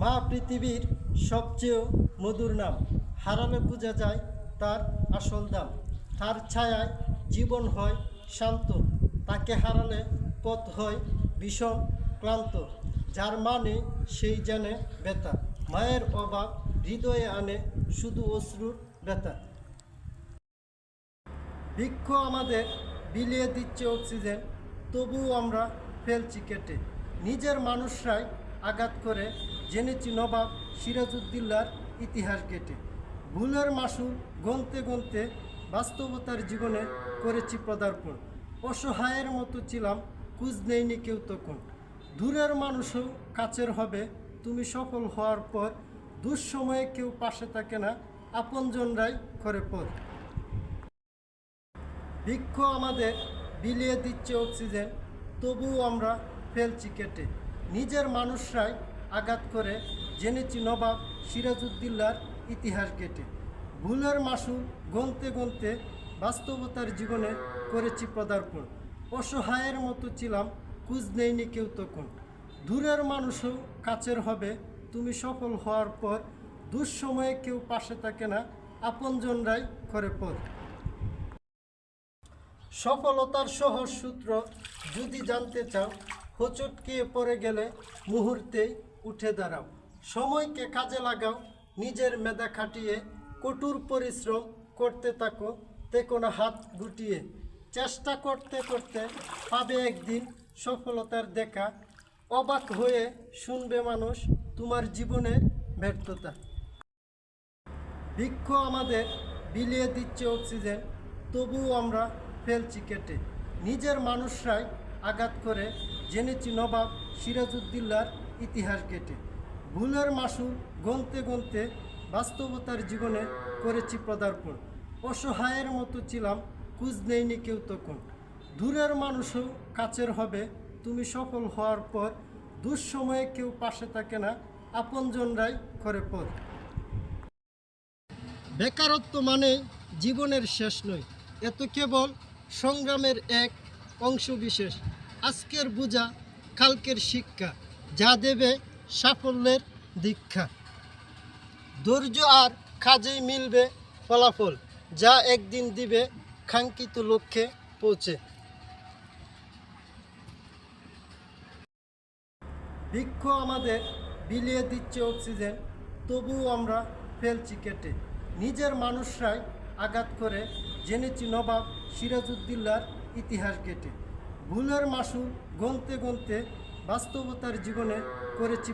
মা পৃথিবীর সবচেয়ে মধুর নাম, হারালে বোঝা যায় তার আসল দাম। তার ছায়ায় জীবন হয় শান্ত, তাকে হারালে পথ হয় ভীষণ ক্লান্ত। যার মানে সেই জানে ব্যথা, মায়ের অভাব হৃদয়ে আনে শুধু অশ্রুর ব্যথা। বৃক্ষ আমাদের বিলিয়ে দিচ্ছে অক্সিজেন, তবুও আমরা ফেলছি কেটে। নিজের মানুষরাই আঘাত করে জেনেছি নবাব সিরাজউদ্দৌলার ইতিহাস ঘেটে। ভুলের মাসুল গনতে গনতে বাস্তবতার জীবনে করেছি পদার্পণ। অসহায়ের মতো ছিলাম, খোঁজ নেয়নি কেউ তখন। দূরের মানুষও কাছের হবে তুমি সফল হওয়ার পর। দুঃসময়ে কেউ পাশে থাকে না, আপনজনরাই করে পথ। বৃক্ষ আমাদের বিলিয়ে দিচ্ছে অক্সিজেন, তবুও আমরা ফেলছি কেটে। নিজের মানুষরাই আঘাত করে জেনেছি নবাব সিরাজউদ্দৌলার ইতিহাস ঘেটে। ভুলের মাসুল গনতে গনতে বাস্তবতার জীবনে করেছি পদার্পণ। অসহায়ের মতো ছিলাম, খোঁজ নেয়নি কেউ তখন। দূরের মানুষও কাছের হবে তুমি সফল হওয়ার পর। দুঃসময়ে কেউ পাশে থাকে না, আপনজনরাই করে পথ। সফলতার সহজ সূত্র যদি জানতে চাও, হোঁচট খেয়ে পড়ে গেলে মুহূর্তেই উঠে দাঁড়াও। সময়কে কাজে লাগাও, নিজের মেধা খাটিয়ে কঠোর পরিশ্রম করতে থাকো, থেকো না হাত গুটিয়ে। চেষ্টা করতে করতে পাবে একদিন সফলতার দেখা, অবাক হয়ে শুনবে মানুষ তোমার জীবনের ব্যর্থতা। বৃক্ষ আমাদের বিলিয়ে দিচ্ছে অক্সিজেন, তবুও আমরা ফেলছি কেটে। নিজের মানুষরাই আঘাত করে জেনেছি নবাব সিরাজউদ্দৌলার ইতিহাস ঘেটে। ভুলের মাসুল গনতে গনতে বাস্তবতার জীবনে করেছি পদার্পণ। অসহায়ের মতো ছিলাম, খোঁজ নেয়নি কেউ তখন। দূরের মানুষও কাছের হবে তুমি সফল হওয়ার পর। দুঃসময়ে কেউ পাশে থাকে না, আপনজনরাই করে পথ। বেকারত্ব মানে জীবনের শেষ নয়, এত কেবল সংগ্রামের এক অংশ বিশেষ। আজকের বোঝা কালকের শিক্ষা, যা দেবে সাফল্যের দীক্ষা। ধৈর্য আর কাজেই মিলবে ফলাফল, যা একদিন দিবে কাঙ্ক্ষিত লক্ষ্যে পৌঁছে। বৃক্ষ আমাদের বিলিয়ে দিচ্ছে অক্সিজেন, তবুও আমরা ফেলছি কেটে। নিজের মানুষরাই আঘাত করে জেনেছি নবাব সিরাজউদ্দৌলার ইতিহাস ঘেটে। ভুলের মাসুল গনতে গনতে বাস্তবতার জীবনে করেছি